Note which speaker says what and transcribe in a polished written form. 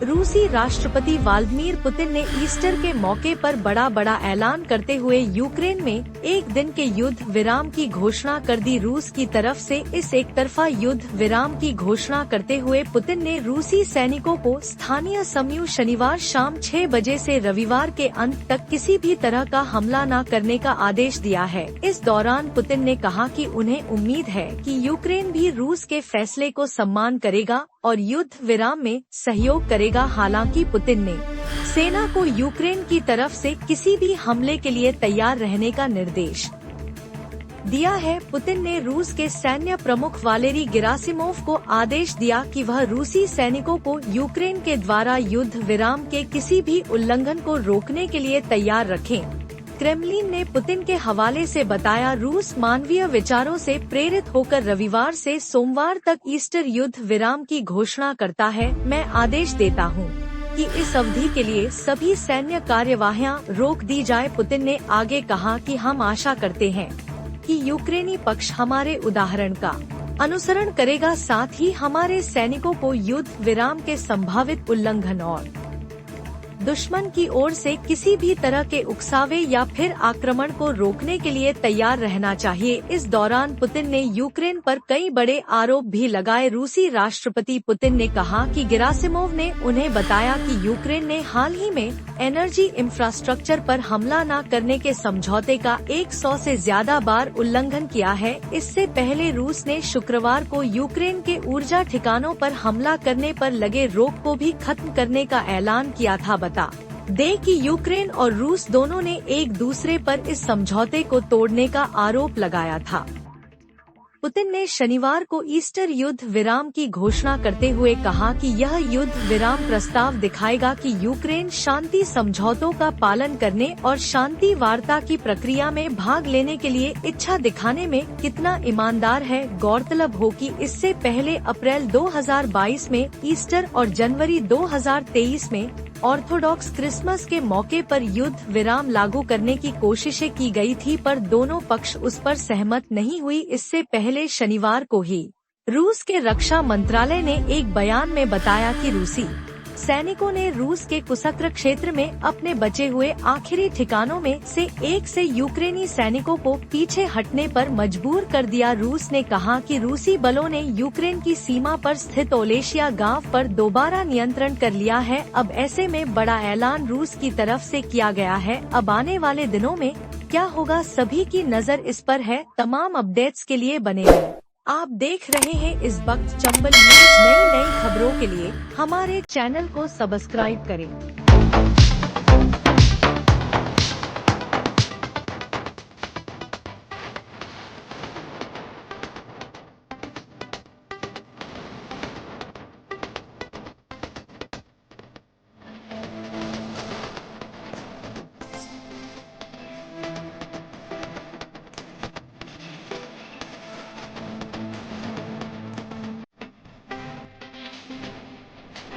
Speaker 1: रूसी राष्ट्रपति Vladimir Putin ने ईस्टर के मौके पर बड़ा ऐलान करते हुए यूक्रेन में एक दिन के युद्ध विराम की घोषणा कर दी। रूस की तरफ से इस एक तरफा युद्ध विराम की घोषणा करते हुए पुतिन ने रूसी सैनिकों को स्थानीय समय शनिवार शाम 6 बजे से रविवार के अंत तक किसी भी तरह का हमला न करने का आदेश दिया है। इस दौरान पुतिन ने कहा कि उन्हें उम्मीद है कि यूक्रेन भी रूस के फैसले को सम्मान करेगा और युद्ध विराम में सहयोग करेगा। हालांकि पुतिन ने सेना को यूक्रेन की तरफ से किसी भी हमले के लिए तैयार रहने का निर्देश दिया है। पुतिन ने रूस के सैन्य प्रमुख वालेरी गेरासिमोव को आदेश दिया कि वह रूसी सैनिकों को यूक्रेन के द्वारा युद्ध विराम के किसी भी उल्लंघन को रोकने के लिए तैयार रखें। क्रेमलिन ने पुतिन के हवाले से बताया, रूस मानवीय विचारों से प्रेरित होकर रविवार से सोमवार तक ईस्टर युद्ध विराम की घोषणा करता है। मैं आदेश देता हूं कि इस अवधि के लिए सभी सैन्य कार्यवाहियां रोक दी जाए। पुतिन ने आगे कहा कि हम आशा करते हैं कि यूक्रेनी पक्ष हमारे उदाहरण का अनुसरण करेगा, साथ ही हमारे सैनिकों को युद्ध विराम के संभावित उल्लंघन और दुश्मन की ओर से किसी भी तरह के उकसावे या फिर आक्रमण को रोकने के लिए तैयार रहना चाहिए। इस दौरान पुतिन ने यूक्रेन पर कई बड़े आरोप भी लगाए। रूसी राष्ट्रपति पुतिन ने कहा कि गेरासिमोव ने उन्हें बताया कि यूक्रेन ने हाल ही में एनर्जी इंफ्रास्ट्रक्चर पर हमला न करने के समझौते का 100 से ज्यादा बार उल्लंघन किया है। इससे पहले रूस ने शुक्रवार को यूक्रेन के ऊर्जा ठिकानों पर हमला करने पर लगे रोक को भी खत्म करने का ऐलान किया था। बता दें कि यूक्रेन और रूस दोनों ने एक दूसरे पर इस समझौते को तोड़ने का आरोप लगाया था। पुतिन ने शनिवार को ईस्टर युद्ध विराम की घोषणा करते हुए कहा कि यह युद्ध विराम प्रस्ताव दिखाएगा कि यूक्रेन शांति समझौतों का पालन करने और शांति वार्ता की प्रक्रिया में भाग लेने के लिए इच्छा दिखाने में कितना ईमानदार है। गौरतलब हो कि इससे पहले अप्रैल 2022 में ईस्टर और जनवरी 2023 में ऑर्थोडॉक्स क्रिसमस के मौके पर युद्ध विराम लागू करने की कोशिशें की गई थी, पर दोनों पक्ष उस पर सहमत नहीं हुई। इससे पहले शनिवार को ही रूस के रक्षा मंत्रालय ने एक बयान में बताया कि रूसी सैनिकों ने रूस के कुर्स्क क्षेत्र में अपने बचे हुए आखिरी ठिकानों में से एक से यूक्रेनी सैनिकों को पीछे हटने पर मजबूर कर दिया। रूस ने कहा कि रूसी बलों ने यूक्रेन की सीमा पर स्थित ओलेशिया गांव पर दोबारा नियंत्रण कर लिया है। अब ऐसे में बड़ा ऐलान रूस की तरफ से किया गया है। अब आने वाले दिनों में क्या होगा, सभी की नजर इस पर है। तमाम अपडेट्स के लिए बने रहें। आप देख रहे हैं इस वक्त चंबल न्यूज। नई खबरों के लिए हमारे चैनल को सब्सक्राइब करें।